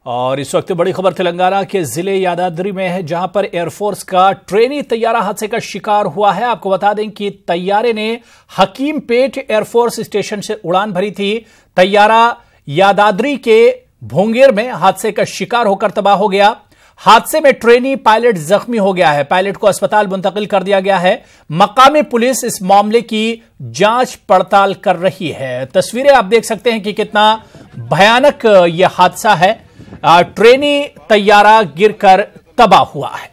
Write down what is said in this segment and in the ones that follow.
और इस वक्त बड़ी खबर तेलंगाना के जिले यादाद्री में है, जहां पर एयरफोर्स का ट्रेनी तैयारा हादसे का शिकार हुआ है। आपको बता दें कि तैयारे ने हकीमपेट एयरफोर्स स्टेशन से उड़ान भरी थी। तैयारा यादाद्री के भोंगेर में हादसे का शिकार होकर तबाह हो गया। हादसे में ट्रेनी पायलट जख्मी हो गया है। पायलट को अस्पताल मुंतकिल कर दिया गया है। मकामी पुलिस इस मामले की जांच पड़ताल कर रही है। तस्वीरें आप देख सकते हैं कि कितना भयानक यह हादसा है। ट्रेनी तैयारा गिरकर तबाह हुआ है।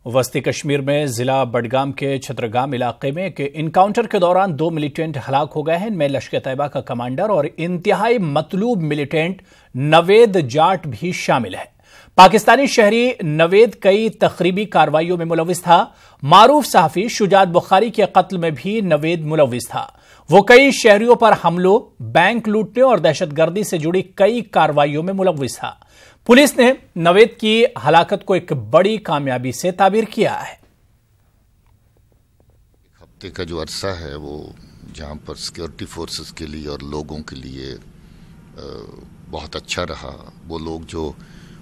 वस्ती कश्मीर में जिला बडगाम के छत्रगाम इलाके में एक इनकाउंटर के दौरान 2 मिलिटेंट हलाक हो गए हैं। इनमें लश्कर तैयबा का कमांडर और इंतहाई मतलूब मिलिटेंट नवेद जाट भी शामिल है। पाकिस्तानी शहरी नवेद कई तखरीबी कार्रवाइयों में मुलविस था। मारूफ सहाफी शुजात बुखारी के कत्ल में भी नवेद मुलविस था। वो कई शहरियों पर हमलों, बैंक लूटने और दहशतगर्दी से जुड़ी कई कार्रवाइयों में मुलविस था। पुलिस ने नवेद की हलाकत को एक बड़ी कामयाबी से ताबीर किया है। एक हफ्ते का जो अरसा है वो जहां पर सिक्योरिटी फोर्सेस के लिए और लोगों के लिए बहुत अच्छा रहा। वो लोग जो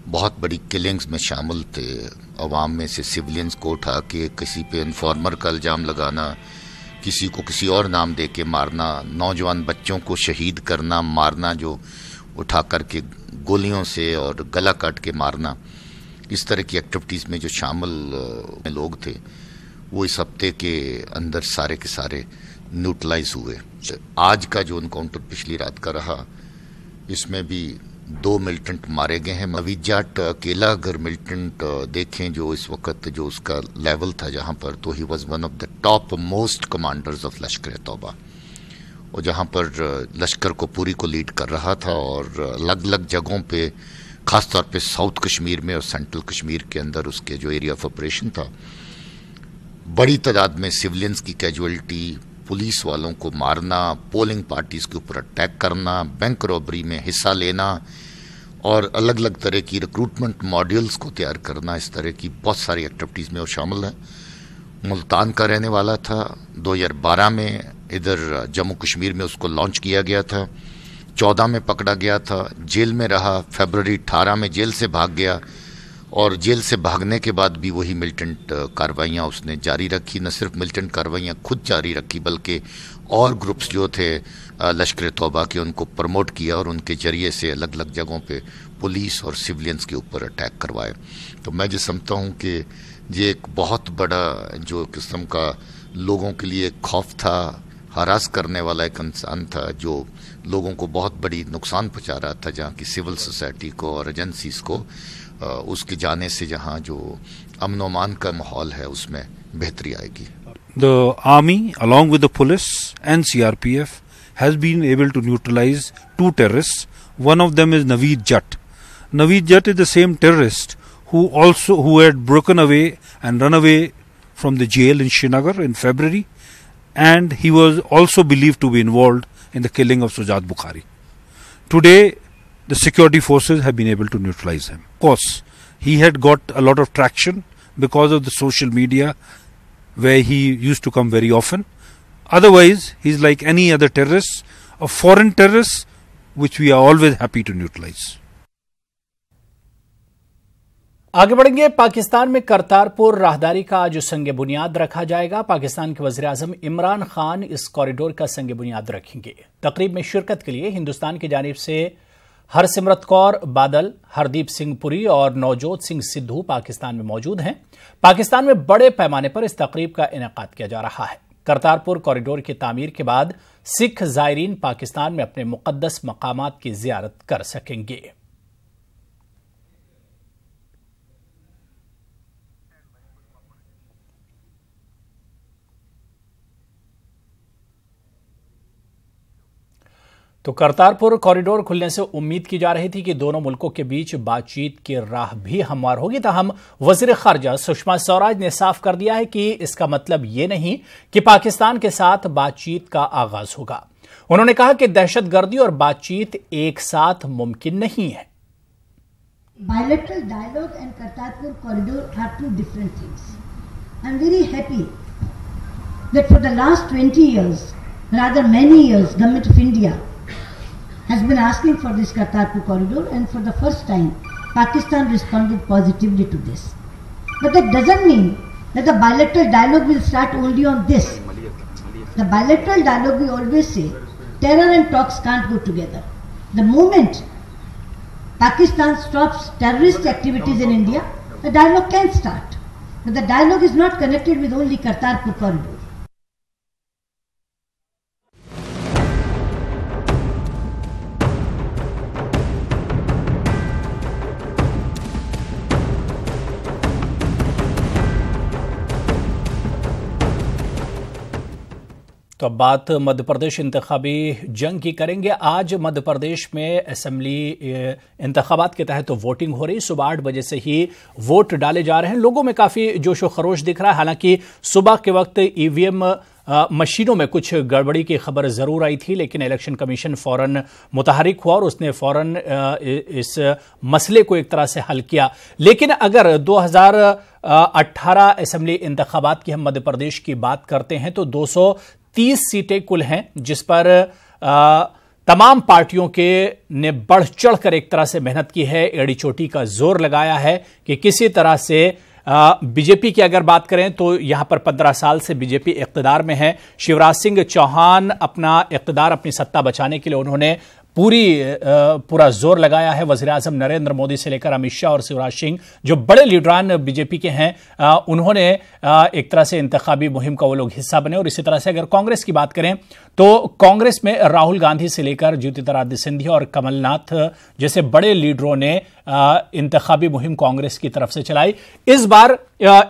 बहुत बड़ी किलिंग्स में शामिल थे, अवाम में से सिविलियंस को उठा के किसी पे इन्फॉर्मर का इल्जाम लगाना, किसी को किसी और नाम दे के मारना, नौजवान बच्चों को शहीद करना, मारना, जो उठा करके गोलियों से और गला काट के मारना, इस तरह की एक्टिविटीज़ में जो शामिल लोग थे वो इस हफ्ते के अंदर सारे के सारे न्यूट्रलाइज हुए। आज का जो एनकाउंटर पिछली रात का रहा, इसमें भी 2 मिलिटेंट मारे गए हैं। नवीद जाट अकेला अगर मिलिटेंट देखें जो इस वक्त जो उसका लेवल था जहां पर, तो he was one of the top most commanders of लश्कर तौबा, और जहां पर लश्कर को पूरी को लीड कर रहा था। और अलग अलग जगहों पे, खासतौर पे साउथ कश्मीर में और सेंट्रल कश्मीर के अंदर उसके जो एरिया ऑफ ऑपरेशन था, बड़ी तादाद में सिविलियंस की कैजुअलिटी, पुलिस वालों को मारना, पोलिंग पार्टीज के ऊपर अटैक करना, बैंक रॉबरी में हिस्सा लेना और अलग अलग तरह की रिक्रूटमेंट मॉड्यूल्स को तैयार करना, इस तरह की बहुत सारी एक्टिविटीज़ में वो शामिल है। मुल्तान का रहने वाला था। 2012 में इधर जम्मू कश्मीर में उसको लॉन्च किया गया था। 14 में पकड़ा गया था, जेल में रहा। फरवरी 18 में जेल से भाग गया और जेल से भागने के बाद भी वही मिलिटेंट कार्रवाइयाँ उसने जारी रखी। न सिर्फ मिलिटेंट कार्रवाइयाँ खुद जारी रखी, बल्कि और ग्रुप्स जो थे लश्कर तौबा के, उनको प्रमोट किया और उनके जरिए से अलग अलग जगहों पे पुलिस और सिविलियंस के ऊपर अटैक करवाए। तो मैं जो समझता हूँ कि ये एक बहुत बड़ा जो किस्म का लोगों के लिए खौफ था, हरास करने वाला एक इंसान था जो लोगों को बहुत बड़ी नुकसान पहुँचा रहा था, जहाँ की सिविल सोसाइटी को और एजेंसीज को। उसके जाने से जहाँ जो अमन अमान का माहौल है उसमें बेहतरी आएगी। The army, along with the police and CRPF, has been able to neutralize 2 terrorists. One of them is Naveed Jatt. Naveed Jatt is the same terrorist who had broken away and run away from the jail in Srinagar in February, and he was also believed to be involved in the killing of Sujat Bukhari. Today, the security forces have been able to neutralize him. Of course, he had got a lot of traction because of the social media where he used to come very often. Otherwise, he's like any other terrorist, a foreign terrorist, which we are always happy to neutralize. आगे बढ़ेंगे। पाकिस्तान में करतारपुर राहदारी का आज संग बुनियाद रखा जाएगा। पाकिस्तान के वज़ीर आज़म इमरान खान इस कॉरिडोर का संग बुनियाद रखेंगे। तकरीब में शिरकत के लिए हिंदुस्तान की जानिब से हरसिमरत कौर बादल, हरदीप सिंह पुरी और नवजोत सिंह सिद्धू पाकिस्तान में मौजूद हैं। पाकिस्तान में बड़े पैमाने पर इस तकरीब का इनेकाद किया जा रहा है। करतारपुर कॉरिडोर की तामीर के बाद सिख ज़ायरीन पाकिस्तान में अपने मुक़द्दस मकामात की ज़ियारत कर सकेंगे। तो करतारपुर कॉरिडोर खुलने से उम्मीद की जा रही थी कि दोनों मुल्कों के बीच बातचीत की राह भी हमवार होगी। ताहम वज़ीर ख़ारजा सुषमा स्वराज ने साफ कर दिया है कि इसका मतलब ये नहीं कि पाकिस्तान के साथ बातचीत का आगाज होगा। उन्होंने कहा कि दहशतगर्दी और बातचीत एक साथ मुमकिन नहीं है। Bilateral dialogue and Kartarpur corridor are two different things. I'm very happy that for the last 20 years, rather many years, Government of India has been asking for this Kartarpur corridor, and for the first time, Pakistan responded positively to this. But that doesn't mean that the bilateral dialogue will start only on this. The bilateral dialogue, we always say, terror and talks can't go together. The moment Pakistan stops terrorist activities in India, the dialogue can start. But the dialogue is not connected with only Kartarpur corridor. तो अब बात मध्य प्रदेश इंतखाबी जंग की करेंगे। आज मध्य प्रदेश में assembly इंतखाबात के तहत तो वोटिंग हो रही। सुबह 8 बजे से ही वोट डाले जा रहे हैं। लोगों में काफी जोश व खरोश दिख रहा है। हालांकि सुबह के वक्त ईवीएम मशीनों में कुछ गड़बड़ी की खबर जरूर आई थी, लेकिन इलेक्शन कमीशन फौरन मुतहरिक हुआ और उसने फौरन इस मसले को एक तरह से हल किया। लेकिन अगर 2018 असेंबली इंतखाबात की हम मध्य प्रदेश की बात करते हैं तो 230 सीटें कुल हैं, जिस पर तमाम पार्टियों के ने बढ़ चढ़कर एक तरह से मेहनत की है, एड़ी चोटी का जोर लगाया है कि किसी तरह से बीजेपी की अगर बात करें तो यहां पर 15 साल से बीजेपी इख्तिदार में है। शिवराज सिंह चौहान अपना इख्तिदार, अपनी सत्ता बचाने के लिए उन्होंने पूरा जोर लगाया है। वज़ीर-ए-आज़म नरेंद्र मोदी से लेकर अमित शाह और शिवराज सिंह, जो बड़े लीडरान बीजेपी के हैं, उन्होंने एक तरह से इंतखाबी मुहिम का वो लोग हिस्सा बने। और इसी तरह से अगर कांग्रेस की बात करें तो कांग्रेस में राहुल गांधी से लेकर ज्योतिरादित्य सिंधिया और कमलनाथ जैसे बड़े लीडरों ने इंतखाबी मुहिम कांग्रेस की तरफ से चलाई। इस बार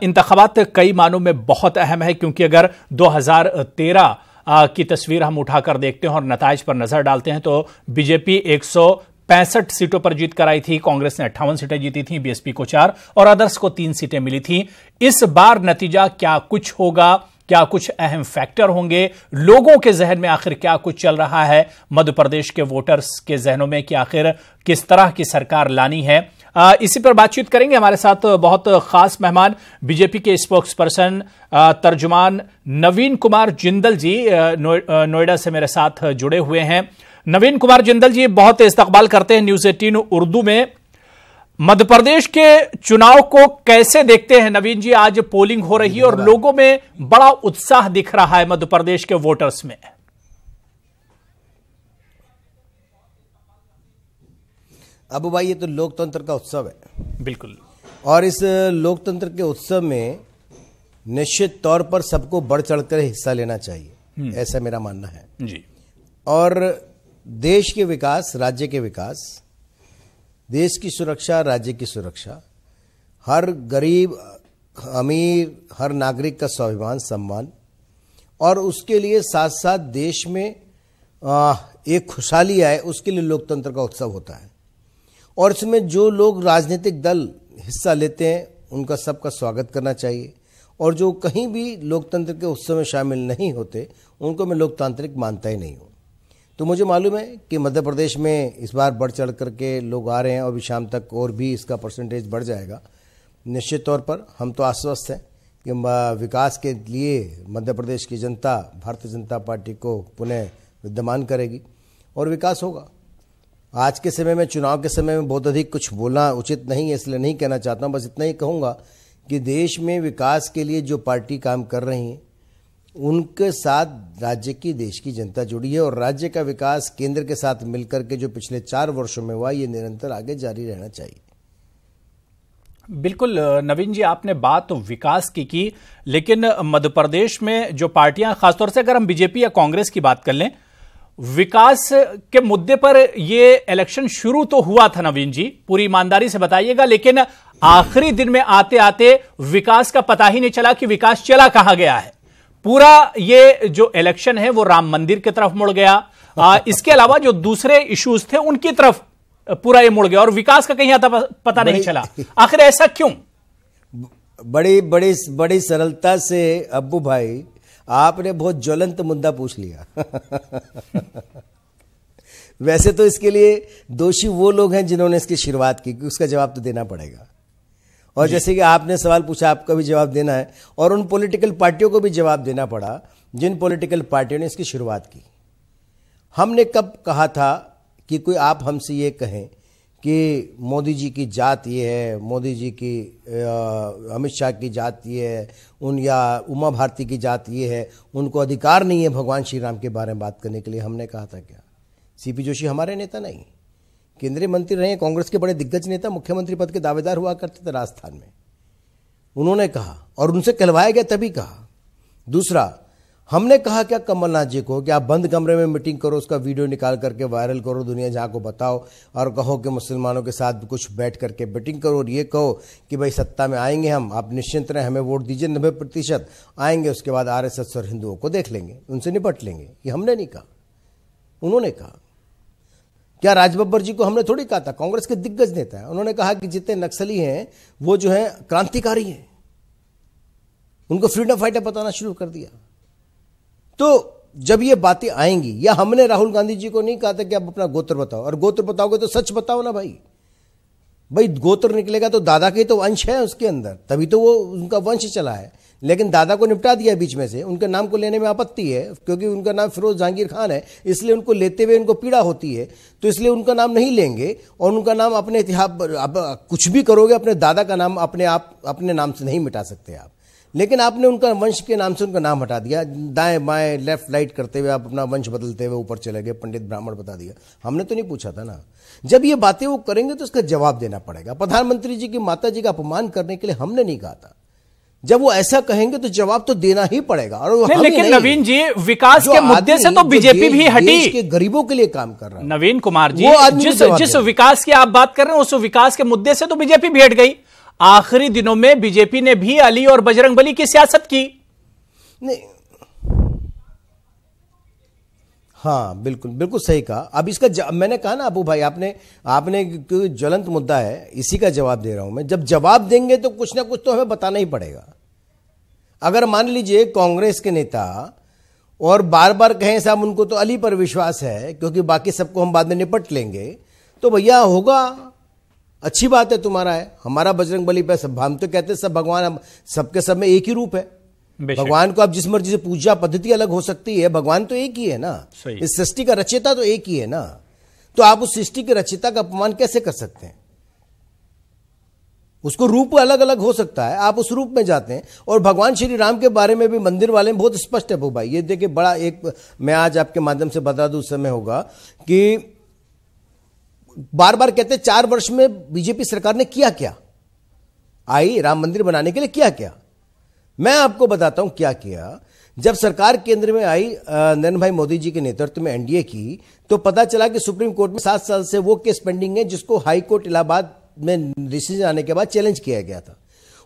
इंतखाबात कई मानों में बहुत अहम है, क्योंकि अगर 2013 की तस्वीर हम उठाकर देखते हैं और नताइज पर नजर डालते हैं तो बीजेपी 165 सीटों पर जीत कर आई थी, कांग्रेस ने 58 सीटें जीती थी, बीएसपी को 4 और अदर्स को 3 सीटें मिली थी। इस बार नतीजा क्या कुछ होगा, क्या कुछ अहम फैक्टर होंगे, लोगों के जहन में आखिर क्या कुछ चल रहा है, मध्य प्रदेश के वोटर्स के जहनों में कि आखिर किस तरह की सरकार लानी है, इसी पर बातचीत करेंगे। हमारे साथ बहुत खास मेहमान बीजेपी के स्पोक्स पर्सन तर्जुमान नवीन कुमार जिंदल जी नोएडा से मेरे साथ जुड़े हुए हैं। नवीन कुमार जिंदल जी, बहुत इस्तकबाल करते हैं न्यूज़ 18 उर्दू में। मध्य प्रदेश के चुनाव को कैसे देखते हैं नवीन जी? आज पोलिंग हो रही है और लोगों में बड़ा उत्साह दिख रहा है मध्य प्रदेश के वोटर्स में। अबू भाई, ये तो लोकतंत्र का उत्सव है। बिल्कुल। और इस लोकतंत्र के उत्सव में निश्चित तौर पर सबको बढ़ चढ़कर हिस्सा लेना चाहिए, ऐसा मेरा मानना है जी। और देश के विकास, राज्य के विकास, देश की सुरक्षा, राज्य की सुरक्षा, हर गरीब अमीर, हर नागरिक का स्वाभिमान, सम्मान, और उसके लिए साथ साथ देश में एक खुशहाली आए, उसके लिए लोकतंत्र का उत्सव होता है। और इसमें जो लोग राजनीतिक दल हिस्सा लेते हैं उनका सबका स्वागत करना चाहिए, और जो कहीं भी लोकतंत्र के उत्सव में शामिल नहीं होते उनको मैं लोकतांत्रिक मानता ही नहीं हूँ। तो मुझे मालूम है कि मध्य प्रदेश में इस बार बढ़ चढ़ करके लोग आ रहे हैं और भी शाम तक और भी इसका परसेंटेज बढ़ जाएगा। निश्चित तौर पर हम तो आश्वस्त हैं कि विकास के लिए मध्य प्रदेश की जनता भारतीय जनता पार्टी को पुनः विद्यमान करेगी और विकास होगा। आज के समय में, चुनाव के समय में बहुत अधिक कुछ बोलना उचित नहीं है, इसलिए नहीं कहना चाहता हूँ। बस इतना ही कहूँगा कि देश में विकास के लिए जो पार्टी काम कर रही है उनके साथ राज्य की, देश की जनता जुड़ी है, और राज्य का विकास केंद्र के साथ मिलकर के जो पिछले 4 वर्षों में हुआ, ये निरंतर आगे जारी रहना चाहिए। बिल्कुल नवीन जी, आपने बात तो विकास की, लेकिन मध्य प्रदेश में जो पार्टियां, खासतौर से अगर हम बीजेपी या कांग्रेस की बात कर लें, विकास के मुद्दे पर यह इलेक्शन शुरू तो हुआ था नवीन जी, पूरी ईमानदारी से बताइएगा, लेकिन आखिरी दिन में आते आते विकास का पता ही नहीं चला कि विकास चला कहां गया है। पूरा ये जो इलेक्शन है वो राम मंदिर की तरफ मुड़ गया। इसके अलावा जो दूसरे इश्यूज थे उनकी तरफ पूरा ये मुड़ गया और विकास का कहीं आता पता नहीं चला। आखिर ऐसा क्यों? बड़ी सरलता से अब्बू भाई, आपने बहुत ज्वलंत मुद्दा पूछ लिया। वैसे तो इसके लिए दोषी वो लोग हैं जिन्होंने इसकी शुरुआत की, उसका जवाब तो देना पड़ेगा। और जैसे कि आपने सवाल पूछा, आपका भी जवाब देना है, और उन पॉलिटिकल पार्टियों को भी जवाब देना पड़ा जिन पॉलिटिकल पार्टियों ने इसकी शुरुआत की। हमने कब कहा था कि कोई आप हमसे ये कहें कि मोदी जी की जात ये है, मोदी जी की अमित शाह की जात ये है, या उमा भारती की जात ये है, उनको अधिकार नहीं है भगवान श्री राम के बारे में बात करने के लिए? हमने कहा था क्या? सीपी जोशी हमारे नेता नहीं, केंद्रीय मंत्री रहे, कांग्रेस के बड़े दिग्गज नेता, मुख्यमंत्री पद के दावेदार हुआ करते थे राजस्थान में। उन्होंने कहा और उनसे कहलवाया गया तभी कहा। दूसरा, हमने कहा क्या कमलनाथ जी को कि आप बंद कमरे में मीटिंग करो, उसका वीडियो निकाल करके वायरल करो, दुनिया जहां को बताओ, और कहो कि मुसलमानों के साथ कुछ बैठ करके मीटिंग करो, और ये कहो कि भाई सत्ता में आएंगे हम, आप निश्चिंत रहें, हमें वोट दीजिए, 90% आएंगे, उसके बाद आरएसएस और हिंदुओं को देख लेंगे, उनसे निपट लेंगे। ये हमने नहीं कहा, उन्होंने कहा। क्या राजबब्बर जी को हमने थोड़ी कहा था? कांग्रेस के दिग्गज नेता है, उन्होंने कहा कि जितने नक्सली हैं वो जो है क्रांतिकारी हैं, उनको फ्रीडम फाइटर बताना शुरू कर दिया। तो जब ये बातें आएंगी, या हमने राहुल गांधी जी को नहीं कहा था कि आप अपना गोत्र बताओ, और गोत्र बताओगे तो सच बताओ ना भाई। गोत्र निकलेगा तो दादा के तो अंश है उसके अंदर, तभी तो वो उनका वंश चला है। लेकिन दादा को निपटा दिया बीच में से, उनके नाम को लेने में आपत्ति है क्योंकि उनका नाम फिरोज जहांगीर खान है, इसलिए उनको लेते हुए उनको पीड़ा होती है, तो इसलिए उनका नाम नहीं लेंगे। और उनका नाम अपने इतिहास, आप कुछ भी करोगे अपने दादा का नाम अपने नाम से नहीं मिटा सकते आप। लेकिन आपने उनका वंश के नाम से उनका नाम हटा दिया, दाएं बाएं लेफ्ट राइट करते हुए आप अपना वंश बदलते हुए ऊपर चले गए, पंडित ब्राह्मण बता दिया। हमने तो नहीं पूछा था ना। जब ये बातें वो करेंगे तो इसका जवाब देना पड़ेगा। प्रधानमंत्री जी की माता जी का अपमान करने के लिए हमने नहीं कहा था, जब वो ऐसा कहेंगे तो जवाब तो देना ही पड़ेगा। और लेकिन नवीन जी, विकास के मुद्दे से तो बीजेपी भी हटी, देश के गरीबों के लिए काम कर रहा है। नवीन कुमार जी, जिस विकास की आप बात कर रहे हैं उस विकास के मुद्दे से तो बीजेपी भी हट गई। आखिरी दिनों में बीजेपी ने भी अली और बजरंगबली की सियासत की। नहीं, हाँ बिल्कुल बिल्कुल सही कहा। अब इसका मैंने कहा ना अबू भाई, आपने ज्वलंत मुद्दा है, इसी का जवाब दे रहा हूं मैं। जब जवाब देंगे तो कुछ ना कुछ तो हमें बताना ही पड़ेगा। अगर मान लीजिए कांग्रेस के नेता और बार बार कहें साहब उनको तो अली पर विश्वास है क्योंकि बाकी सबको हम बाद में निपट लेंगे, तो भैया होगा, अच्छी बात है, तुम्हारा है, हमारा बजरंगबली पे सब, हम तो कहते हैं सब भगवान सबके सब में एक ही रूप है। भगवान को आप जिस मर्जी से पूजा पद्धति अलग हो सकती है, भगवान तो एक ही है ना, इस सृष्टि का रचयिता तो एक ही है ना। तो आप उस सृष्टि के रचयिता का अपमान कैसे कर सकते हैं? उसको रूप अलग अलग हो सकता है, आप उस रूप में जाते हैं। और भगवान श्री राम के बारे में भी मंदिर वाले में बहुत स्पष्ट है भाई। ये देखिए, बड़ा एक मैं आज आपके माध्यम से बता दूं, उस समय होगा कि बार बार कहते 4 वर्ष में बीजेपी सरकार ने किया क्या, आई राम मंदिर बनाने के लिए किया क्या? मैं आपको बताता हूं क्या किया। जब सरकार केंद्र में आई नरेंद्र भाई मोदी जी के नेतृत्व में एनडीए की, तो पता चला कि सुप्रीम कोर्ट में 7 साल से वो केस पेंडिंग है जिसको हाई कोर्ट इलाहाबाद में डिसीजन आने के बाद चैलेंज किया गया था।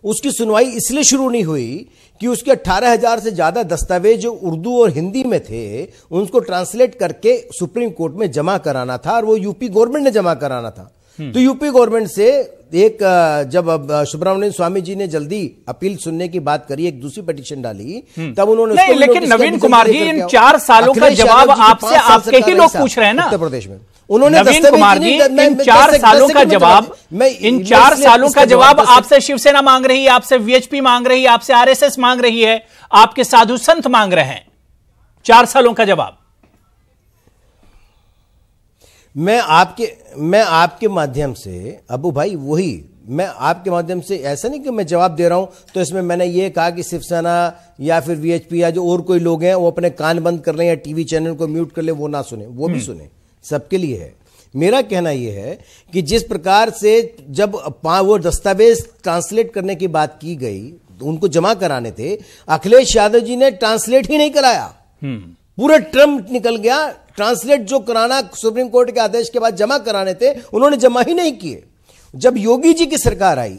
उसकी सुनवाई इसलिए शुरू नहीं हुई कि उसके 18,000 से ज्यादा दस्तावेज जो उर्दू और हिंदी में थे उनको ट्रांसलेट करके सुप्रीम कोर्ट में जमा कराना था, और वो यूपी गवर्नमेंट ने जमा कराना था। तो यूपी गवर्नमेंट से एक जब सुब्रमण्यम स्वामी जी ने जल्दी अपील सुनने की बात करी, एक दूसरी पिटीशन डाली, तब उन्होंने नहीं, लेकिन नवीन कुमार जी, इन 4 सालों का जवाब आपसे आपके ही लोग पूछ रहे हैं ना, उत्तर प्रदेश में। उन्होंने नवीन कुमार जी, इन 4 सालों का जवाब, इन 4 सालों का जवाब आपसे शिवसेना मांग रही है, आपसे वीएचपी मांग रही है, आपसे आरएसएस मांग रही है, आपके साधु संत मांग रहे हैं 4 सालों का जवाब। मैं आपके माध्यम से अबू भाई, वही मैं आपके माध्यम से, ऐसा नहीं कि मैं जवाब दे रहा हूं तो इसमें मैंने ये कहा कि शिवसेना या फिर वीएचपी या जो और कोई लोग हैं वो अपने कान बंद कर लें या टीवी चैनल को म्यूट कर ले, वो ना सुने, वो भी सुने, सबके लिए है। मेरा कहना यह है कि जिस प्रकार से जब वो दस्तावेज ट्रांसलेट करने की बात की गई, उनको जमा कराने थे, अखिलेश यादव जी ने ट्रांसलेट ही नहीं कराया, पूरा ट्रम्प निकल गया। ट्रांसलेट जो कराना सुप्रीम कोर्ट के आदेश के बाद जमा कराने थे, उन्होंने जमा ही नहीं किए। जब योगी जी की सरकार आई,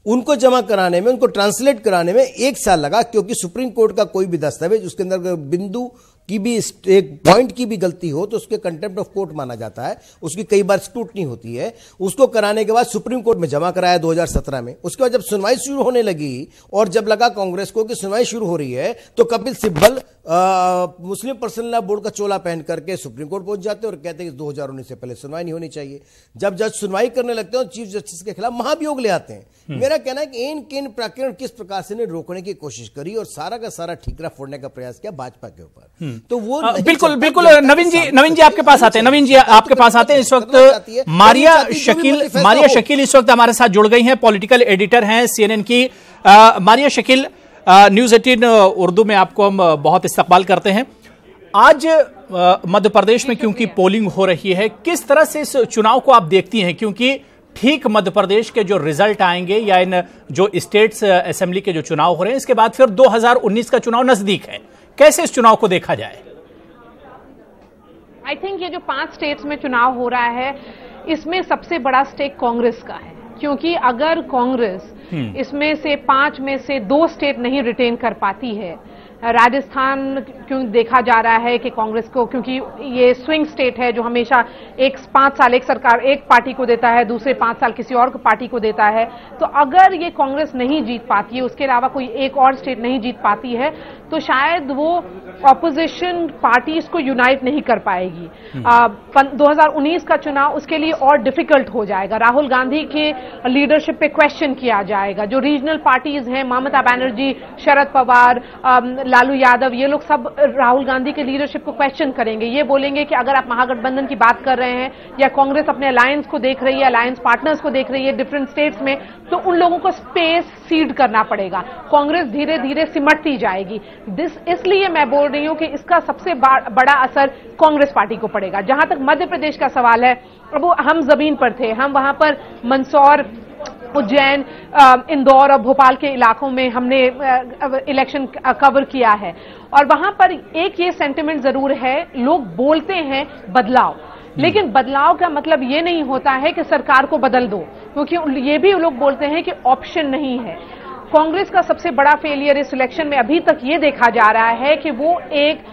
उनको जमा कराने में, उनको ट्रांसलेट कराने में 1 साल लगा, क्योंकि सुप्रीम कोर्ट का कोई भी दस्तावेज, उसके अंदर बिंदु की भी, एक पॉइंट की भी गलती हो तो उसके कंटेम्प्ट ऑफ कोर्ट माना जाता है, उसकी कई बार स्क्रूटनी होती है। उसको कराने के बाद सुप्रीम कोर्ट में जमा कराया 2017 में। उसके बाद जब सुनवाई शुरू होने लगी और जब लगा कांग्रेस को कि सुनवाई शुरू हो रही है, तो कपिल सिब्बल मुस्लिम पर्सनल लॉ बोर्ड का चोला पहन करके सुप्रीम कोर्ट पहुंच जाते हैं और कहते हैं कि 2019 से पहले सुनवाई नहीं होनी चाहिए। जब जज सुनवाई करने लगते हैं चीफ जस्टिस के खिलाफ महाभियोग ले आते हैं। मेरा कहना है कि इन किन प्रकरण किस प्रकार से ने रोकने की कोशिश करी और सारा का सारा ठीकरा फोड़ने का प्रयास किया भाजपा के ऊपर, तो वो बिल्कुल बिल्कुल। नवीन जी आपके पास आते हैं। नवीन जी आपके पास आते हैं। इस वक्त मारिया शकील इस वक्त हमारे साथ जुड़ गई हैं, पॉलिटिकल एडिटर हैं CNN की। मारिया शकील, न्यूज़ 18 उर्दू में आपको हम बहुत इस्तकबाल करते हैं। आज मध्य प्रदेश में क्योंकि पोलिंग हो रही है, किस तरह से इस चुनाव को आप देखती हैं? क्योंकि ठीक मध्य प्रदेश के जो रिजल्ट आएंगे या इन जो स्टेट्स असेंबली के जो चुनाव हो रहे हैं, इसके बाद फिर 2019 का चुनाव नजदीक है। कैसे इस चुनाव को देखा जाए? आई थिंक ये जो 5 स्टेट्स में चुनाव हो रहा है, इसमें सबसे बड़ा स्टेक कांग्रेस का है, क्योंकि अगर कांग्रेस इसमें से 5 में से 2 स्टेट नहीं रिटेन कर पाती है, राजस्थान क्यों देखा जा रहा है कि कांग्रेस को, क्योंकि ये स्विंग स्टेट है जो हमेशा 5 साल एक सरकार एक पार्टी को देता है, दूसरे 5 साल किसी और पार्टी को देता है, तो अगर ये कांग्रेस नहीं जीत पाती है, उसके अलावा कोई एक और स्टेट नहीं जीत पाती है, तो शायद वो ऑपोजिशन पार्टीज को यूनाइट नहीं कर पाएगी। 2019 का चुनाव उसके लिए और डिफिकल्ट हो जाएगा। राहुल गांधी के लीडरशिप पे क्वेश्चन किया जाएगा। जो रीजनल पार्टीज हैं, ममता बनर्जी, शरद पवार, लालू यादव, ये लोग सब राहुल गांधी के लीडरशिप को क्वेश्चन करेंगे। ये बोलेंगे कि अगर आप महागठबंधन की बात कर रहे हैं या कांग्रेस अपने अलायंस को देख रही है, अलायंस पार्टनर्स को देख रही है डिफरेंट स्टेट्स में, तो उन लोगों को स्पेस सीड करना पड़ेगा। कांग्रेस धीरे धीरे सिमटती जाएगी। इसलिए मैं बोल रही हूं कि इसका सबसे बड़ा असर कांग्रेस पार्टी को पड़ेगा। जहां तक मध्य प्रदेश का सवाल है, अब हम जमीन पर थे, हम वहां पर मंदसौर, उज्जैन, इंदौर और भोपाल के इलाकों में हमने इलेक्शन कवर किया है, और वहां पर एक ये सेंटिमेंट जरूर है, लोग बोलते हैं बदलाव, लेकिन बदलाव का मतलब ये नहीं होता है कि सरकार को बदल दो, क्योंकि ये भी लोग बोलते हैं कि ऑप्शन नहीं है। कांग्रेस का सबसे बड़ा फेलियर इस इलेक्शन में अभी तक ये देखा जा रहा है कि वो एक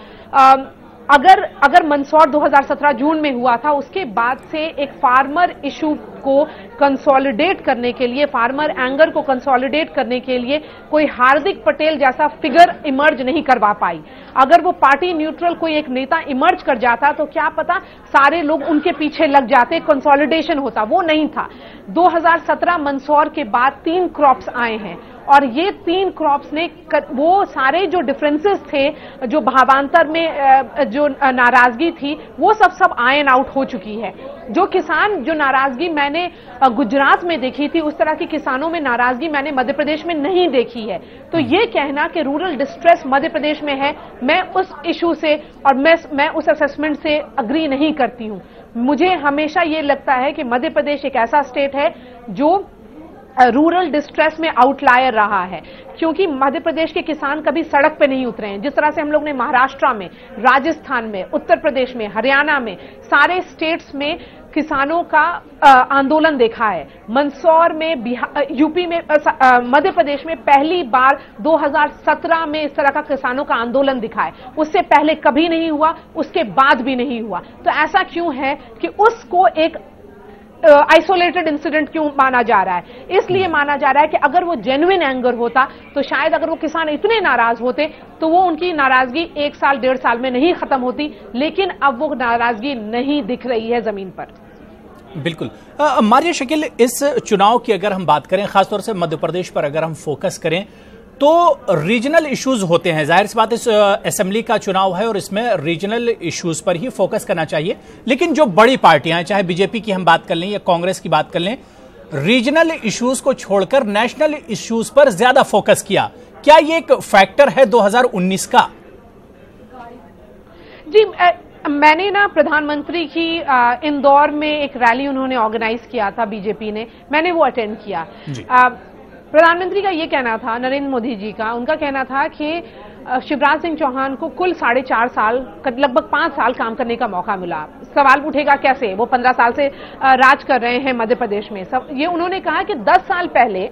अगर मंदसौर 2017 जून में हुआ था, उसके बाद से एक फार्मर इशू को कंसोलिडेट करने के लिए, फार्मर एंगर को कंसोलिडेट करने के लिए कोई हार्दिक पटेल जैसा फिगर इमर्ज नहीं करवा पाई। अगर वो पार्टी न्यूट्रल कोई एक नेता इमर्ज कर जाता तो क्या पता सारे लोग उनके पीछे लग जाते, कंसोलिडेशन होता, वो नहीं था। 2017 मंदसौर के बाद 3 क्रॉप्स आए हैं, और ये 3 क्रॉप्स ने वो सारे जो डिफरेंसेस थे, जो भावांतर में जो नाराजगी थी, वो सब आयन आउट हो चुकी है। जो किसान, जो नाराजगी मैंने गुजरात में देखी थी, उस तरह की किसानों में नाराजगी मैंने मध्य प्रदेश में नहीं देखी है। तो ये कहना कि रूरल डिस्ट्रेस मध्य प्रदेश में है, मैं उस इशू से और मैं उस असेसमेंट से अग्री नहीं करती हूं। मुझे हमेशा ये लगता है कि मध्य प्रदेश एक ऐसा स्टेट है जो रूरल डिस्ट्रेस में आउटलायर रहा है, क्योंकि मध्य प्रदेश के किसान कभी सड़क पे नहीं उतरे हैं। जिस तरह से हम लोग ने महाराष्ट्र में, राजस्थान में, उत्तर प्रदेश में, हरियाणा में, सारे स्टेट्स में किसानों का आंदोलन देखा है। मंदसौर में, यूपी में, मध्य प्रदेश में पहली बार 2017 में इस तरह का किसानों का आंदोलन दिखा है। उससे पहले कभी नहीं हुआ, उसके बाद भी नहीं हुआ। तो ऐसा क्यों है कि उसको एक आइसोलेटेड इंसिडेंट क्यों माना जा रहा है? इसलिए माना जा रहा है कि अगर वो जेन्युइन एंगर होता तो शायद अगर वो किसान इतने नाराज होते तो वो उनकी नाराजगी 1 साल 1.5 साल में नहीं खत्म होती, लेकिन अब वो नाराजगी नहीं दिख रही है जमीन पर। बिल्कुल। मारिया शकील, इस चुनाव की अगर हम बात करें, खासतौर से मध्य प्रदेश पर अगर हम फोकस करें, तो रीजनल इश्यूज होते हैं। जाहिर सी बात, इस असेंबली का चुनाव है और इसमें रीजनल इश्यूज पर ही फोकस करना चाहिए। लेकिन जो बड़ी पार्टियां हैं, चाहे बीजेपी की हम बात कर लें या कांग्रेस की बात कर लें, रीजनल इश्यूज को छोड़कर नेशनल इश्यूज पर ज्यादा फोकस किया। क्या ये एक फैक्टर है 2019 का? जी, मैंने ना प्रधानमंत्री की इंदौर में एक रैली उन्होंने ऑर्गेनाइज किया था बीजेपी ने, मैंने वो अटेंड किया। प्रधानमंत्री का ये कहना था, नरेंद्र मोदी जी का, उनका कहना था कि शिवराज सिंह चौहान को कुल 4.5 साल, लगभग 5 साल काम करने का मौका मिला। सवाल उठेगा कैसे, वो 15 साल से राज कर रहे हैं मध्य प्रदेश में। ये उन्होंने कहा कि 10 साल पहले,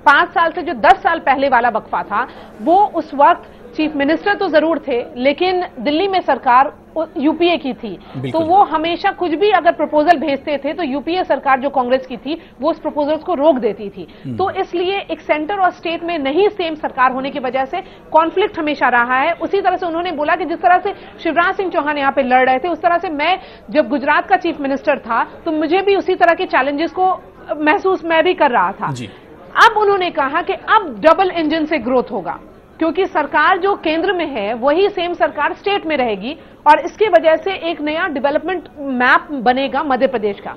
5 साल से जो 10 साल पहले वाला वक्फा था, वो उस वक्त चीफ मिनिस्टर तो जरूर थे, लेकिन दिल्ली में सरकार यूपीए की थी, तो वो हमेशा कुछ भी अगर प्रपोजल भेजते थे तो यूपीए सरकार जो कांग्रेस की थी वो उस प्रपोजल्स को रोक देती थी। तो इसलिए एक सेंटर और स्टेट में नहीं सेम सरकार होने की वजह से कॉन्फ्लिक्ट हमेशा रहा है। उसी तरह से उन्होंने बोला कि जिस तरह से शिवराज सिंह चौहान यहाँ पे लड़ रहे थे, उस तरह से मैं जब गुजरात का चीफ मिनिस्टर था तो मुझे भी उसी तरह के चैलेंजेस को महसूस मैं भी कर रहा था। अब उन्होंने कहा कि अब डबल इंजन से ग्रोथ होगा, क्योंकि सरकार जो केंद्र में है वही सेम सरकार स्टेट में रहेगी और इसकी वजह से एक नया डेवलपमेंट मैप बनेगा मध्य प्रदेश का।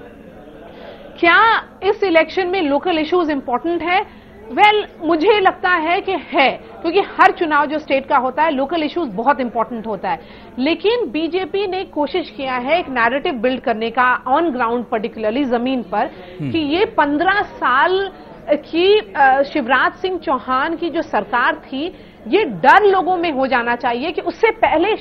क्या इस इलेक्शन में लोकल इश्यूज इंपॉर्टेंट है? मुझे लगता है कि है, क्योंकि हर चुनाव जो स्टेट का होता है लोकल इश्यूज बहुत इंपॉर्टेंट होता है। लेकिन बीजेपी ने कोशिश किया है एक नैरेटिव बिल्ड करने का ऑन ग्राउंड, पर्टिकुलरली जमीन पर, कि ये 15 साल की शिवराज सिंह चौहान की जो सरकार थी, ये डर लोगों में हो जाना चाहिए कि उससे पहले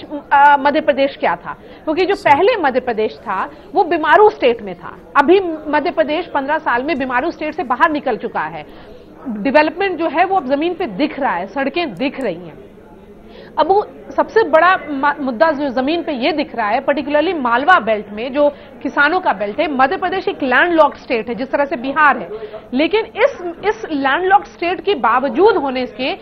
मध्य प्रदेश क्या था, क्योंकि जो पहले मध्य प्रदेश था वो बीमारू स्टेट में था। अभी मध्य प्रदेश 15 साल में बीमारू स्टेट से बाहर निकल चुका है। डेवलपमेंट जो है वो अब जमीन पे दिख रहा है, सड़कें दिख रही हैं। अब वो सबसे बड़ा मुद्दा जो जमीन पे ये दिख रहा है, पर्टिकुलरली मालवा बेल्ट में जो किसानों का बेल्ट है। मध्य प्रदेश एक लैंडलॉक्ड स्टेट है जिस तरह से बिहार है, लेकिन इस लैंडलॉक्ड स्टेट के बावजूद होने के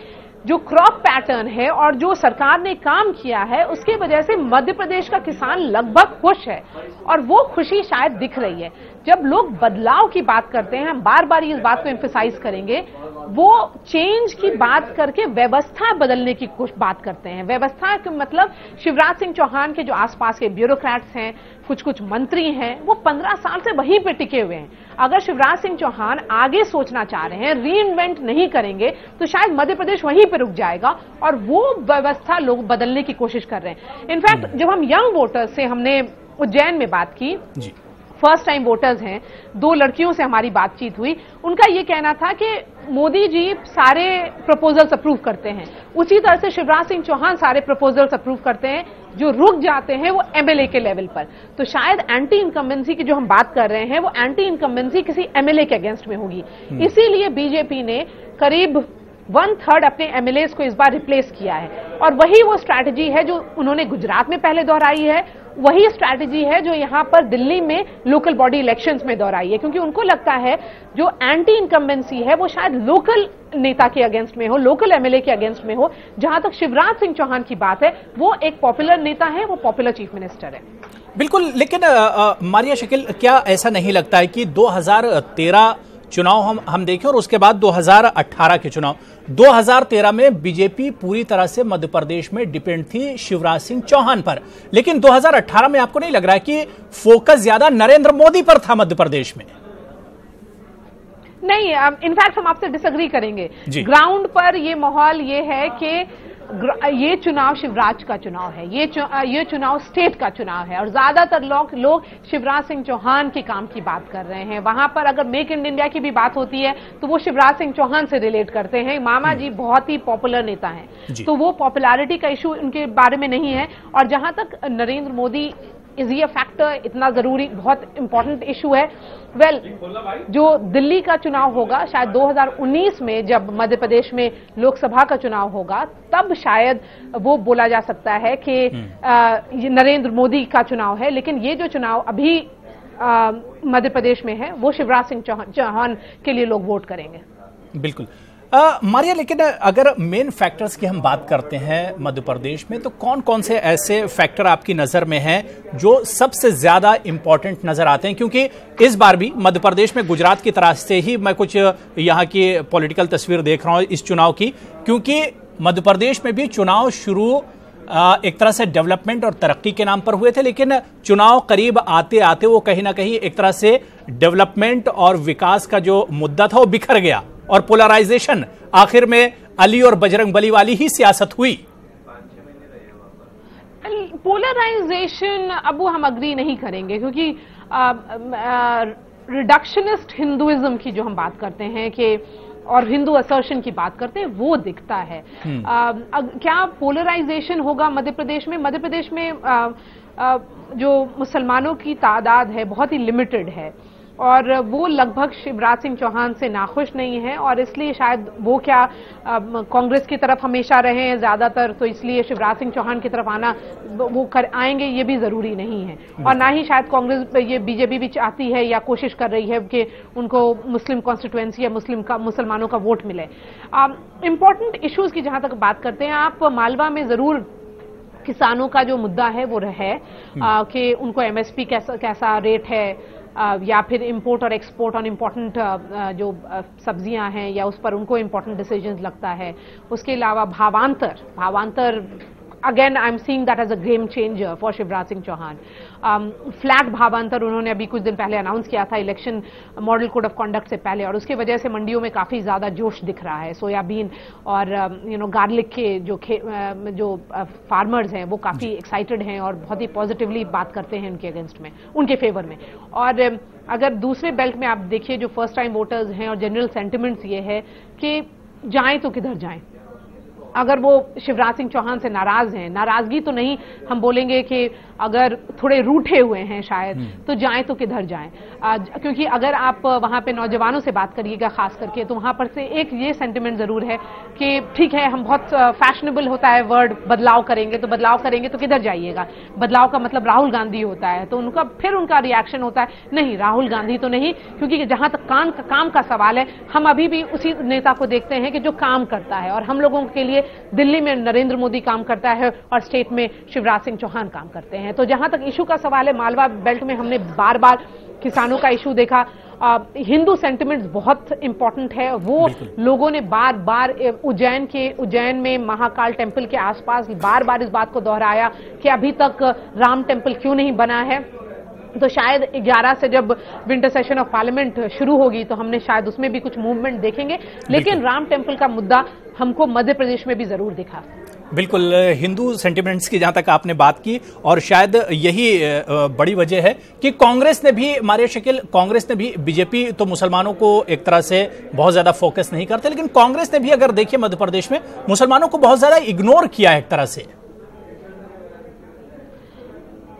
जो क्रॉप पैटर्न है और जो सरकार ने काम किया है उसके वजह से मध्य प्रदेश का किसान लगभग खुश है, और वो खुशी शायद दिख रही है। जब लोग बदलाव की बात करते हैं, हम बार बार इस बात को एम्फसाइज करेंगे, वो चेंज की बात करके व्यवस्था बदलने की कुछ बात करते हैं। व्यवस्था का मतलब शिवराज सिंह चौहान के जो आसपास के ब्यूरोक्रेट्स हैं, कुछ मंत्री हैं, वो 15 साल से वहीं पे टिके हुए हैं। अगर शिवराज सिंह चौहान आगे सोचना चाह रहे हैं, रीइन्वेंट नहीं करेंगे, तो शायद मध्य प्रदेश वहीं पे रुक जाएगा, और वो व्यवस्था लोग बदलने की कोशिश कर रहे हैं। इनफैक्ट जब हम यंग वोटर्स से हमने उज्जैन में बात की, फर्स्ट टाइम वोटर्स हैं, 2 लड़कियों से हमारी बातचीत हुई, उनका ये कहना था कि मोदी जी सारे प्रपोजल्स अप्रूव करते हैं, उसी तरह से शिवराज सिंह चौहान सारे प्रपोजल्स अप्रूव करते हैं, जो रुक जाते हैं वो एमएलए के लेवल पर। तो शायद एंटी इनकम्बेंसी की जो हम बात कर रहे हैं वो एंटी इनकम्बेंसी किसी एमएलए के अगेंस्ट में होगी। इसीलिए बीजेपी ने करीब 1/3 अपने एमएलएस को इस बार रिप्लेस किया है, और वही वो स्ट्रैटेजी है जो उन्होंने गुजरात में पहले दोहराई है, वही स्ट्रैटेजी है जो यहां पर दिल्ली में लोकल बॉडी इलेक्शंस में दोहराई है, क्योंकि उनको लगता है जो एंटी इनकम्बेंसी है वो शायद लोकल नेता के अगेंस्ट में हो, लोकल एमएलए के अगेंस्ट में हो। जहां तक शिवराज सिंह चौहान की बात है, वो एक पॉपुलर नेता है, वो पॉपुलर चीफ मिनिस्टर है। बिल्कुल, लेकिन मारिया शकील, क्या ऐसा नहीं लगता है कि 2013 चुनाव हम देखें और उसके बाद 2018 के चुनाव, 2013 में बीजेपी पूरी तरह से मध्य प्रदेश में डिपेंड थी शिवराज सिंह चौहान पर, लेकिन 2018 में आपको नहीं लग रहा है कि फोकस ज्यादा नरेंद्र मोदी पर था मध्य प्रदेश में? नहीं, इनफैक्ट हम आपसे डिसएग्री करेंगे। ग्राउंड पर ये माहौल ये है कि ये चुनाव शिवराज का चुनाव है, ये चुनाव स्टेट का चुनाव है, और ज्यादातर लोग शिवराज सिंह चौहान के काम की बात कर रहे हैं। वहां पर अगर मेक इन इंडिया की भी बात होती है तो वो शिवराज सिंह चौहान से रिलेट करते हैं। मामा जी बहुत ही पॉपुलर नेता हैं, तो वो पॉपुलैरिटी का इशू उनके बारे में नहीं है। और जहां तक नरेंद्र मोदी इज ये फैक्टर इतना जरूरी, बहुत इंपॉर्टेंट इशू है, जो दिल्ली का चुनाव होगा शायद 2019 में, जब मध्य प्रदेश में लोकसभा का चुनाव होगा, तब शायद वो बोला जा सकता है कि ये नरेंद्र मोदी का चुनाव है। लेकिन ये जो चुनाव अभी मध्य प्रदेश में है वो शिवराज सिंह चौहान के लिए लोग वोट करेंगे। बिल्कुल मारिया, लेकिन अगर मेन फैक्टर्स की हम बात करते हैं मध्य प्रदेश में, तो कौन कौन से ऐसे फैक्टर आपकी नजर में हैं जो सबसे ज्यादा इंपॉर्टेंट नजर आते हैं? क्योंकि इस बार भी मध्य प्रदेश में गुजरात की तरह से ही मैं कुछ यहाँ की पॉलिटिकल तस्वीर देख रहा हूँ इस चुनाव की, क्योंकि मध्य प्रदेश में भी चुनाव शुरू एक तरह से डेवलपमेंट और तरक्की के नाम पर हुए थे, लेकिन चुनाव करीब आते आते वो कहीं ना कहीं एक तरह से डेवलपमेंट और विकास का जो मुद्दा था वो बिखर गया, और पोलराइजेशन आखिर में अली और बजरंगबली वाली ही सियासत हुई। पोलराइजेशन अब वो हम अग्री नहीं करेंगे, क्योंकि रिडक्शनिस्ट हिंदुइज्म की जो हम बात करते हैं कि और हिंदू असर्शन की बात करते हैं वो दिखता है। क्या पोलराइजेशन होगा मध्य प्रदेश में? मध्य प्रदेश में जो मुसलमानों की तादाद है बहुत ही लिमिटेड है, और वो लगभग शिवराज सिंह चौहान से नाखुश नहीं है, और इसलिए शायद वो क्या कांग्रेस की तरफ हमेशा रहे हैं ज्यादातर, तो इसलिए शिवराज सिंह चौहान की तरफ आना वो आएंगे ये भी जरूरी नहीं है। और ना ही शायद कांग्रेस ये बीजेपी भी चाहती है या कोशिश कर रही है कि उनको मुस्लिम कॉन्स्टिट्यूएंसी या मुसलमानों का वोट मिले। इंपॉर्टेंट इश्यूज की जहां तक बात करते हैं आप, मालवा में जरूर किसानों का जो मुद्दा है वो है कि उनको एमएसपी कैसा रेट है, या फिर इंपोर्ट और एक्सपोर्ट ऑन इम्पोर्टेंट जो सब्जियां हैं या उस पर उनको इम्पोर्टेंट डिसीजंस लगता है। उसके अलावा Bhavantar again I am seeing that as a game changer for Shivraj Singh Chouhan. Flat Bhavantar उन्होंने अभी कुछ दिन पहले अनाउंस किया था election model code of conduct से पहले, और उसकी वजह से मंडियों में काफी ज्यादा जोश दिख रहा है। सोयाबीन और गार्लिक के जो फार्मर्स हैं वो काफी एक्साइटेड हैं और बहुत ही पॉजिटिवली बात करते हैं उनके अगेंस्ट में, उनके फेवर में। और अगर दूसरे बेल्ट में आप देखिए जो फर्स्ट टाइम वोटर्स हैं और जनरल सेंटिमेंट्स ये है कि जाएं तो किधर जाएं। अगर वो शिवराज सिंह चौहान से नाराज हैं, नाराजगी तो नहीं, हम बोलेंगे कि अगर थोड़े रूठे हुए हैं शायद, तो जाएं तो किधर जाएं। क्योंकि अगर आप वहां पे नौजवानों से बात करिएगा खास करके, तो वहां पर से एक ये सेंटिमेंट जरूर है कि ठीक है, हम बहुत फैशनेबल होता है वर्ड बदलाव करेंगे तो किधर जाइएगा, बदलाव का मतलब राहुल गांधी होता है, तो उनका रिएक्शन होता है नहीं, राहुल गांधी तो नहीं, क्योंकि जहां तक काम का सवाल है, हम अभी भी उसी नेता को देखते हैं कि जो काम करता है, और हम लोगों के लिए दिल्ली में नरेंद्र मोदी काम करता है और स्टेट में शिवराज सिंह चौहान काम करते हैं। तो जहां तक इशू का सवाल है, मालवा बेल्ट में हमने बार बार किसानों का इशू देखा। हिंदू सेंटिमेंट्स बहुत इंपॉर्टेंट है, वो लोगों ने बार बार उज्जैन में महाकाल टेम्पल के आसपास बार बार इस बात को दोहराया कि अभी तक राम टेम्पल क्यों नहीं बना है। तो शायद 11 से जब विंटर सेशन ऑफ पार्लियामेंट शुरू होगी तो हमने शायद उसमें भी कुछ मूवमेंट देखेंगे, लेकिन राम टेम्पल का मुद्दा हमको मध्य प्रदेश में भी जरूर दिखा। बिल्कुल, हिंदू सेंटिमेंट्स की जहां तक आपने बात की, और शायद यही बड़ी वजह है कि कांग्रेस ने भी बीजेपी तो मुसलमानों को एक तरह से बहुत ज्यादा फोकस नहीं करते, लेकिन कांग्रेस ने भी अगर देखिए मध्य प्रदेश में मुसलमानों को बहुत ज्यादा इग्नोर किया है एक तरह से।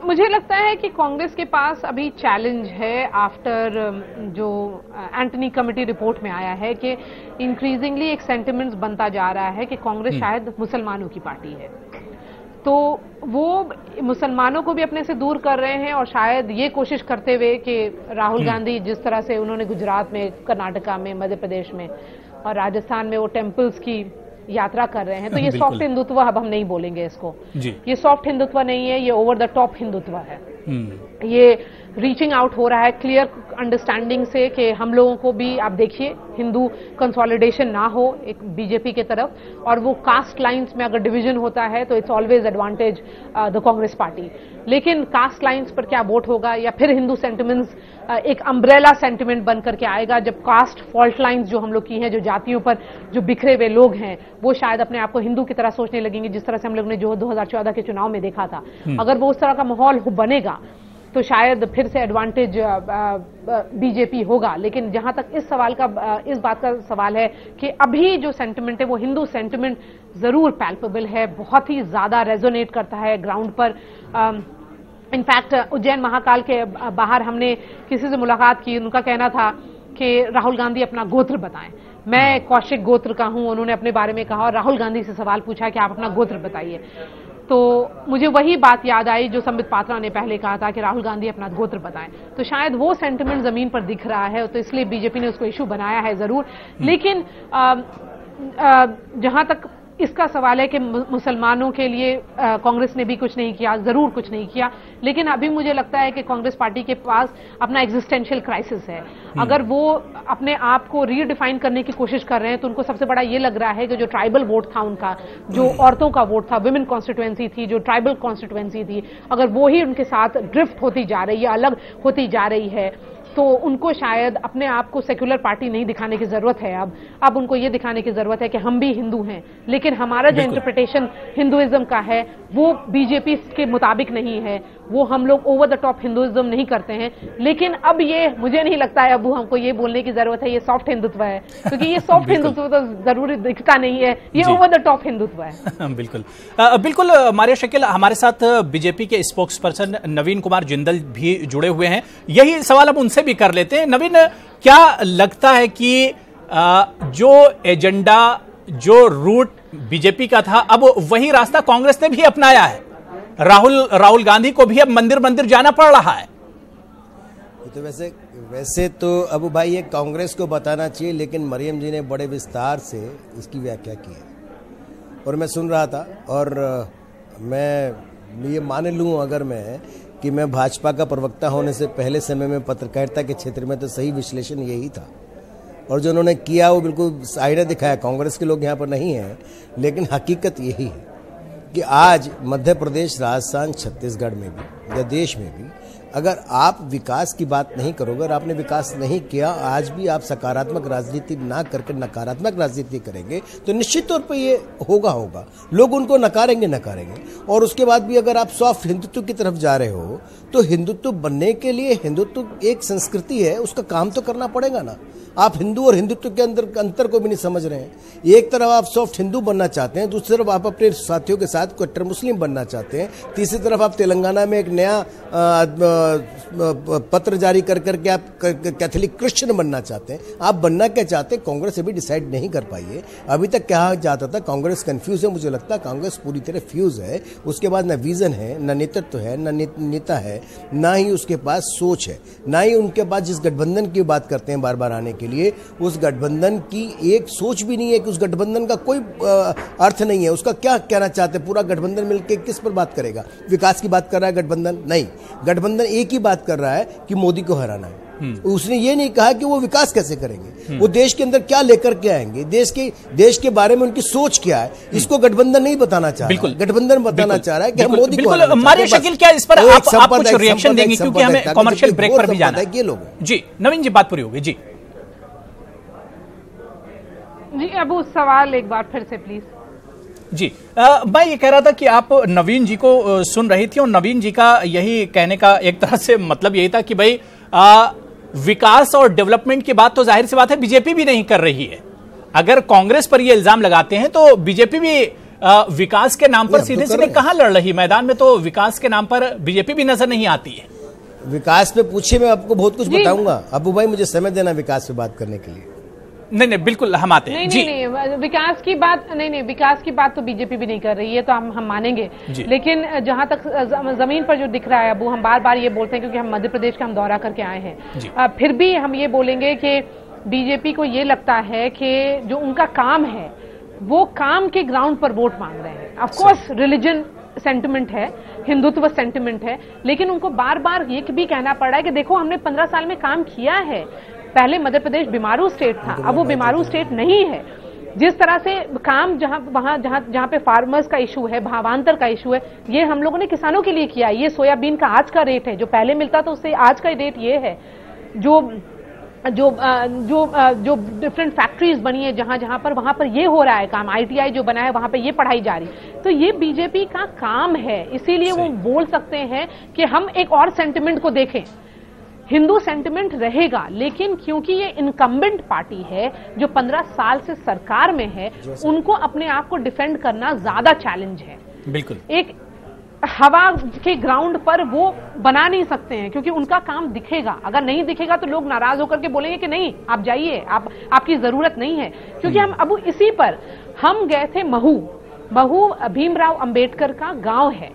मुझे लगता है कि कांग्रेस के पास अभी चैलेंज है आफ्टर जो एंटनी कमेटी रिपोर्ट में आया है कि इंक्रीजिंगली एक सेंटिमेंट्स बनता जा रहा है कि कांग्रेस शायद मुसलमानों की पार्टी है, तो वो मुसलमानों को भी अपने से दूर कर रहे हैं, और शायद ये कोशिश करते हुए कि राहुल गांधी जिस तरह से उन्होंने गुजरात में, कर्नाटका में, मध्य प्रदेश में और राजस्थान में वो टेम्पल्स की यात्रा कर रहे हैं, तो ये सॉफ्ट हिंदुत्व अब हम नहीं बोलेंगे इसको, ये सॉफ्ट हिंदुत्व नहीं है, ये ओवर द टॉप हिंदुत्व है। ये रीचिंग आउट हो रहा है क्लियर अंडरस्टैंडिंग से कि हम लोगों को भी, आप देखिए, हिंदू कंसोलिडेशन ना हो एक बीजेपी के तरफ, और वो कास्ट लाइंस में अगर डिवीजन होता है तो it's always advantage the Congress party. लेकिन कास्ट लाइंस पर क्या वोट होगा, या फिर हिंदू सेंटिमेंट्स एक अम्ब्रेला सेंटिमेंट बन करके आएगा, जब कास्ट फॉल्ट लाइंस जो हम लोग की हैं, जो जातियों पर जो बिखरे हुए लोग हैं, वो शायद अपने आप को हिंदू की तरह सोचने लगेंगे, जिस तरह से हम लोग ने जो 2014 के चुनाव में देखा था। अगर वो उस तरह का माहौल बनेगा तो शायद फिर से एडवांटेज बीजेपी होगा। लेकिन जहां तक इस बात का सवाल है कि अभी जो सेंटिमेंट है वो हिंदू सेंटिमेंट जरूर पैल्पेबल है, बहुत ही ज्यादा रेजोनेट करता है ग्राउंड पर। इनफैक्ट उज्जैन महाकाल के बाहर हमने किसी से मुलाकात की, उनका कहना था कि राहुल गांधी अपना गोत्र बताएं। मैं कौशिक गोत्र का हूं, उन्होंने अपने बारे में कहा, और राहुल गांधी से सवाल पूछा कि आप अपना गोत्र बताइए। तो मुझे वही बात याद आई जो संबित पात्रा ने पहले कहा था कि राहुल गांधी अपना गोत्र बताएं। तो शायद वो सेंटिमेंट जमीन पर दिख रहा है, तो इसलिए बीजेपी ने उसको इशू बनाया है जरूर। लेकिन जहां तक इसका सवाल है कि मुसलमानों के लिए कांग्रेस ने भी कुछ नहीं किया, जरूर कुछ नहीं किया, लेकिन अभी मुझे लगता है कि कांग्रेस पार्टी के पास अपना एग्जिस्टेंशियल क्राइसिस है। अगर वो अपने आप को रीडिफाइन करने की कोशिश कर रहे हैं, तो उनको सबसे बड़ा ये लग रहा है कि जो ट्राइबल वोट था उनका, जो औरतों का वोट था, विमेन कॉन्स्टिट्यूएंसी थी, जो ट्राइबल कॉन्स्टिट्यूएंसी थी, अगर वो ही उनके साथ ड्रिफ्ट होती जा रही है, अलग होती जा रही है, तो उनको शायद अपने आप को सेक्युलर पार्टी नहीं दिखाने की जरूरत है। अब उनको ये दिखाने की जरूरत है कि हम भी हिंदू हैं, लेकिन हमारा जो इंटरप्रिटेशन हिंदुइज्म का है वो बीजेपी के मुताबिक नहीं है, वो हम लोग ओवर द टॉप हिंदुइज्म नहीं करते हैं। लेकिन अब ये मुझे नहीं लगता है अब हमको ये बोलने की जरूरत है ये सॉफ्ट हिंदुत्व है, क्योंकि ये सॉफ्ट हिंदुत्व तो जरूरी दिखता नहीं है, ये ओवर द टॉप हिंदुत्व है। बिल्कुल मारिया शकील, हमारे साथ बीजेपी के स्पोक्स पर्सन नवीन कुमार जिंदल भी जुड़े हुए हैं। यही सवाल अब उनसे भी कर लेते हैं। नवीन, क्या लगता है कि जो एजेंडा, जो रूट बीजेपी का था, अब वही रास्ता कांग्रेस ने भी अपनाया है? राहुल गांधी को भी अब मंदिर मंदिर जाना पड़ रहा है। तो वैसे तो अबू भाई ये कांग्रेस को बताना चाहिए, लेकिन मरियम जी ने बड़े विस्तार से इसकी व्याख्या की है और मैं सुन रहा था। और मैं ये मान लूँ अगर मैं कि मैं भाजपा का प्रवक्ता होने से पहले समय में पत्रकारिता के क्षेत्र में, तो सही विश्लेषण यही था और जो उन्होंने किया वो बिल्कुल आईना दिखाया। कांग्रेस के लोग यहाँ पर नहीं हैं, लेकिन हकीकत यही है कि आज मध्य प्रदेश, राजस्थान, छत्तीसगढ़ में भी या देश में भी अगर आप विकास की बात नहीं करोगे और आपने विकास नहीं किया, आज भी आप सकारात्मक राजनीति ना करके नकारात्मक राजनीति करेंगे तो निश्चित तौर पर ये होगा। लोग उनको नकारेंगे। और उसके बाद भी अगर आप सॉफ्ट हिंदुत्व की तरफ जा रहे हो तो हिंदुत्व बनने के लिए, हिंदुत्व एक संस्कृति है, उसका काम तो करना पड़ेगा ना। आप हिंदू और हिंदुत्व के अंतर को भी नहीं समझ रहे हैं। एक तरफ आप सॉफ्ट हिंदू बनना चाहते हैं, दूसरी तरफ आप अपने साथियों के साथ कट्टर मुस्लिम बनना चाहते हैं, तीसरी तरफ आप तेलंगाना में एक नया पत्र जारी करके आप कैथोलिक क्रिश्चियन बनना चाहते हैं। आप बनना क्या चाहते हैं, कांग्रेस अभी डिसाइड नहीं कर पाई है। अभी तक कहा जाता था कांग्रेस कंफ्यूज है, मुझे लगता है कांग्रेस पूरी तरह फ्यूज है। उसके बाद न विजन है, न नेतृत्व है, न नेता है, ना ही उसके पास सोच है, ना ही उनके पास जिस गठबंधन की बात करते हैं बार बार आने के लिए, उस गठबंधन की एक सोच भी नहीं है कि उस गठबंधन का कोई अर्थ नहीं है। उसका क्या कहना चाहते हैं? पूरा गठबंधन मिलकर किस पर बात करेगा? विकास की बात कर रहा है गठबंधन? नहीं, गठबंधन एक ही बात कर रहा है कि मोदी को हराना है। उसने ये नहीं कहा कि वो विकास कैसे करेंगे, वो देश के अंदर क्या लेकर के आएंगे, देश के बारे में उनकी सोच क्या है, इसको गठबंधन नहीं बताना चाह रहा है। गठबंधन बताना चाह रहा है कि हम मोदी को मारिया शकील, क्या इस पर आप कुछ रिएक्शन देंगे, क्योंकि हमें कमर्शियल ब्रेक पर भी जाना है। जी नवीन जी, बात पूरी होगी। जी अबू, सवाल एक बार फिर से प्लीज। जी मैं ये कह रहा था कि आप नवीन जी को सुन रही थी और नवीन जी का यही कहने का एक तरह से मतलब यही था कि भाई विकास और डेवलपमेंट की बात तो जाहिर सी बात है बीजेपी भी नहीं कर रही है। अगर कांग्रेस पर ये इल्जाम लगाते हैं तो बीजेपी भी विकास के नाम पर सीधे सीधे कहां लड़ रही? मैदान में तो विकास के नाम पर बीजेपी भी नजर नहीं आती है। विकास पे पूछिए, मैं आपको बहुत कुछ बताऊंगा। अबू भाई मुझे समय देना विकास पे बात करने के लिए। नहीं बिल्कुल हम आते हैं। नहीं, विकास की बात विकास की बात तो बीजेपी भी नहीं कर रही है, तो हम मानेंगे। लेकिन जहां तक जमीन पर जो दिख रहा है अबू, हम बार बार ये बोलते हैं क्योंकि हम मध्य प्रदेश का हम दौरा करके आए हैं, फिर भी हम ये बोलेंगे कि बीजेपी को ये लगता है कि जो उनका काम है वो काम के ग्राउंड पर वोट मांग रहे हैं। ऑफकोर्स रिलीजन सेंटिमेंट है, हिंदुत्व सेंटिमेंट है, लेकिन उनको बार बार ये भी कहना पड़ रहा है कि देखो हमने 15 साल में काम किया है। पहले मध्य प्रदेश बीमारू स्टेट था, अब वो बीमारू स्टेट नहीं है। जिस तरह से काम जहां पे फार्मर्स का इशू है, भावांतर का इशू है, ये हम लोगों ने किसानों के लिए किया। ये सोयाबीन का आज का रेट है, जो पहले मिलता था उससे आज का रेट ये है। जो डिफरेंट फैक्ट्रीज बनी है जहां पर वहां पर ये हो रहा है काम, ITI जो बना है वहां पे ये पढ़ाई जा रही। तो ये बीजेपी का काम है, इसीलिए वो बोल सकते हैं कि हम एक और सेंटिमेंट को देखें। हिंदू सेंटिमेंट रहेगा, लेकिन क्योंकि ये इनकम्बेंट पार्टी है जो 15 साल से सरकार में है, उनको अपने आप को डिफेंड करना ज्यादा चैलेंज है। बिल्कुल एक हवा के ग्राउंड पर वो बना नहीं सकते हैं, क्योंकि उनका काम दिखेगा। अगर नहीं दिखेगा तो लोग नाराज होकर के बोलेंगे कि नहीं आप जाइए, आपकी जरूरत नहीं है। क्योंकि हम अब इसी पर हम गए थे महू भीमराव अंबेडकर का गांव है,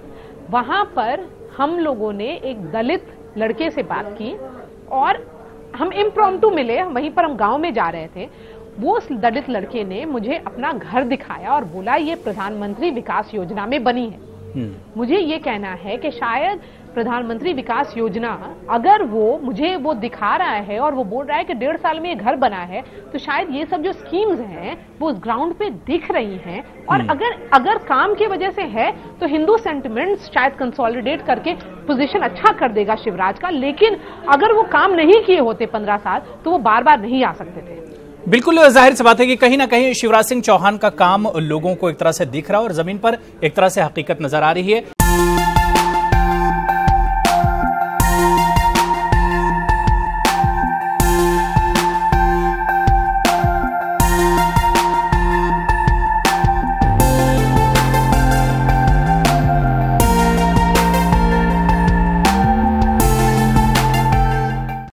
वहां पर हम लोगों ने एक दलित लड़के से बात की और हम इम्प्रॉम्प्टू मिले, वहीं पर हम गांव में जा रहे थे। वो उस दलित लड़के ने मुझे अपना घर दिखाया और बोला ये प्रधानमंत्री विकास योजना में बनी है। मुझे ये कहना है कि शायद प्रधानमंत्री विकास योजना अगर मुझे वो दिखा रहा है और वो बोल रहा है कि 1.5 साल में ये घर बना है, तो शायद ये सब जो स्कीम्स हैं वो ग्राउंड पे दिख रही हैं। और अगर काम की वजह से है तो हिंदू सेंटिमेंट्स शायद कंसोलिडेट करके पोजीशन अच्छा कर देगा शिवराज का। लेकिन अगर वो काम नहीं किए होते 15 साल तो वो बार बार नहीं आ सकते थे। बिल्कुल जाहिर सी बात है कि कहीं ना कहीं शिवराज सिंह चौहान का काम लोगों को एक तरह से दिख रहा है और जमीन पर एक तरह से हकीकत नजर आ रही है।